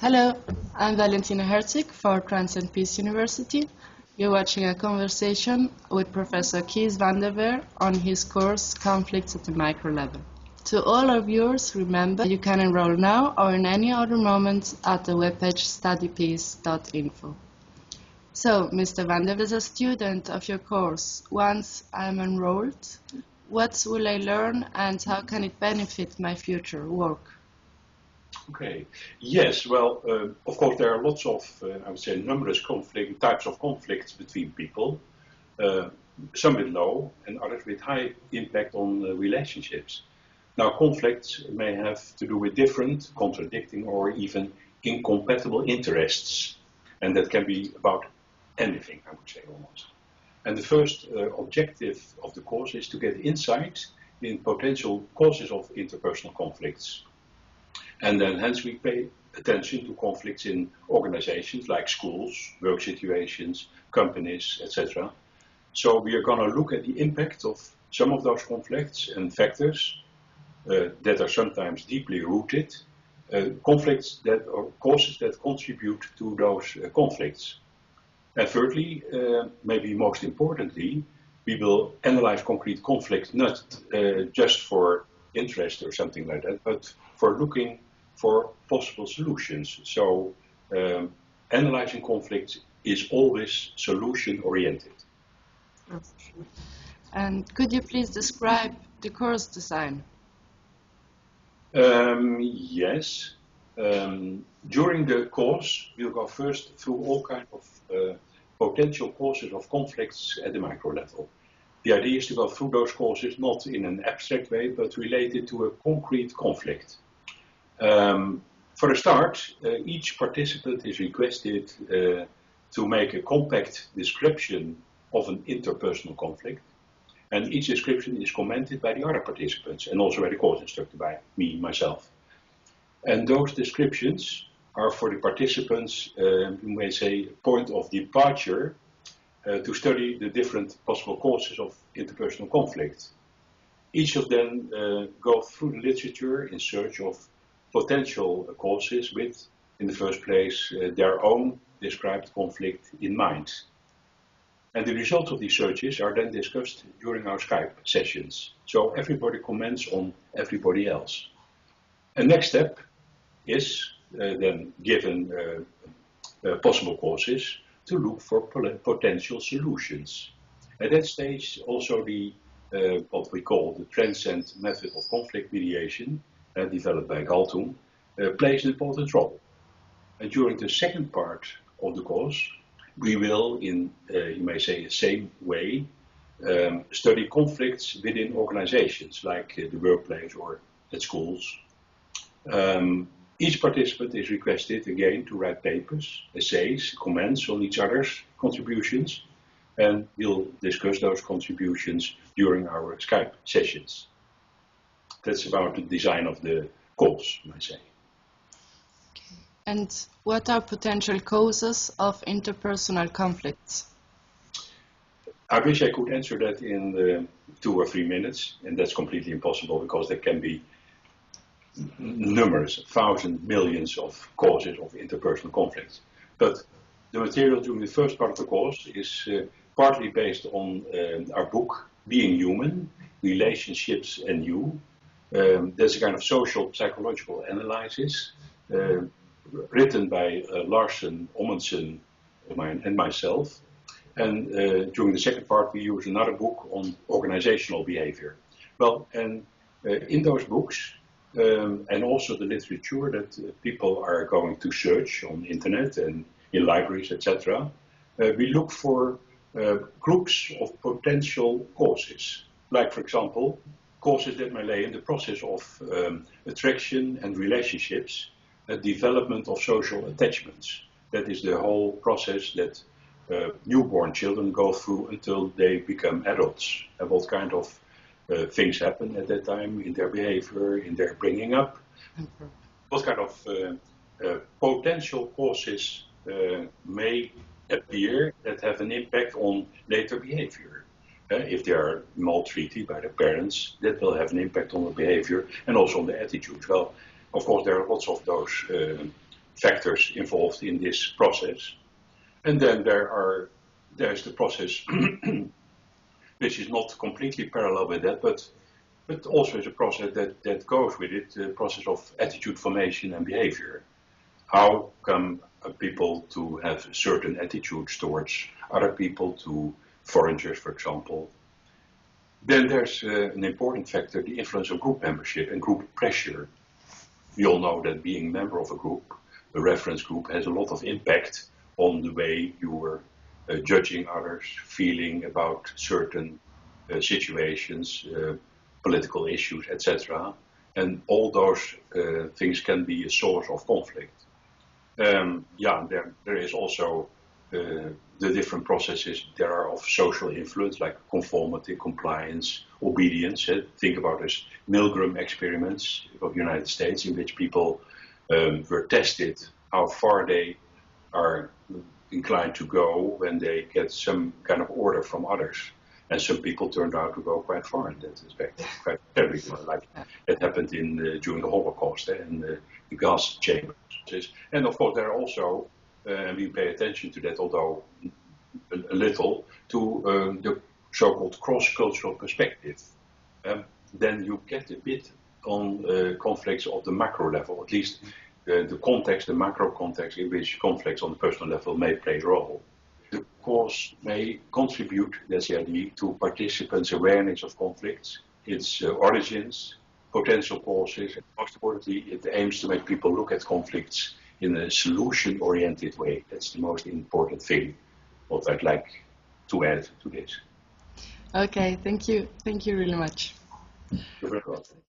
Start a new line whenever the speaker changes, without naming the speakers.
Hello, I'm Valentina Herzig for Trans and Peace University. You're watching a conversation with Professor Kees van der Weer on his course Conflicts at the Micro Level. To all our viewers, remember you can enroll now or in any other moment at the webpage studypeace.info. So, Mr. van der Weer, as a student of your course, once I'm enrolled, what will I learn and how can it benefit my future work?
Okay. Yes. Well, of course, there are lots of, I would say, numerous types of conflicts between people. Some with low and others with high impact on relationships. Now, conflicts may have to do with different, contradicting, or even incompatible interests, and that can be about anything, I would say, almost. And the first objective of the course is to get insight in potential causes of interpersonal conflicts. And then hence we pay attention to conflicts in organizations like schools, work situations, companies, etc. So we are going to look at the impact of some of those conflicts and factors that are sometimes deeply rooted, conflicts that or causes that contribute to those conflicts. And thirdly, maybe most importantly, we will analyze concrete conflicts not just for interest or something like that, but for looking for possible solutions. So analyzing conflicts is always solution-oriented.
And could you please describe the course design?
Yes. During the course, we'll go first through all kinds of potential causes of conflicts at the micro level. The idea is to go through those causes not in an abstract way, but related to a concrete conflict. For a start, each participant is requested to make a compact description of an interpersonal conflict, and each description is commented by the other participants and also by the course instructor, by me, myself. And those descriptions are for the participants, you may say, a point of departure to study the different possible causes of interpersonal conflict. Each of them go through the literature in search of potential causes with, in the first place, their own described conflict in mind. And the results of these searches are then discussed during our Skype sessions. So everybody comments on everybody else. A next step is then, given possible causes, to look for potential solutions. At that stage, also the what we call the transcend method of conflict mediation, developed by Galtung, plays an important role. And during the second part of the course, we will, in you may say, the same way, study conflicts within organizations like the workplace or at schools. Each participant is requested again to write papers, essays, comments on each other's contributions, and we'll discuss those contributions during our Skype sessions. That's about the design of the course, I say.
Okay. And what are potential causes of interpersonal conflicts?
I wish I could answer that in 2 or 3 minutes, and that's completely impossible because there can be numerous, thousands, millions of causes of interpersonal conflicts. But the material during the first part of the course is partly based on our book, Being Human, Relationships and You. That's a kind of social psychological analysis written by Larsen, Ommensen, and myself. And during the second part we use another book on organizational behavior. Well, and in those books and also the literature that people are going to search on the internet and in libraries, etc., we look for groups of potential causes. Like, for example, causes that may lay in the process of attraction and relationships, development of social attachments. That is the whole process that newborn children go through until they become adults. And what kind of things happen at that time in their behavior, in their bringing up. What kind of potential causes may appear that have an impact on later behavior. If they are maltreated by their parents, that will have an impact on the behavior and also on the attitude. Well, of course, there are lots of those factors involved in this process. And then there's the process which is not completely parallel with that, but also is a process that goes with it, the process of attitude formation and behavior. How come people to have certain attitudes towards other people, to foreigners, for example? Then there's an important factor, the influence of group membership and group pressure. We all know that being a member of a group, a reference group, has a lot of impact on the way you are judging others, feeling about certain situations, political issues, etc. And all those things can be a source of conflict. There is also the different processes there are of social influence, like conformity, compliance, obedience. Think about this Milgram experiments of the United States, in which people were tested how far they are inclined to go when they get some kind of order from others. And some people turned out to go quite far in that respect, quite terribly far, like it happened during the Holocaust and the gas chambers. And of course, there are also, and we pay attention to that, although a little, to the so-called cross-cultural perspective. Then you get a bit on conflicts of the macro level, at least the context, the macro context in which conflicts on the personal level may play a role. The course may contribute, that's the idea, to participants' awareness of conflicts, its origins, potential causes, and most importantly, it aims to make people look at conflicts in a solution-oriented way. That's the most important thing, what I'd like to add to this.
Okay, thank you. Thank you really much.
You're very welcome.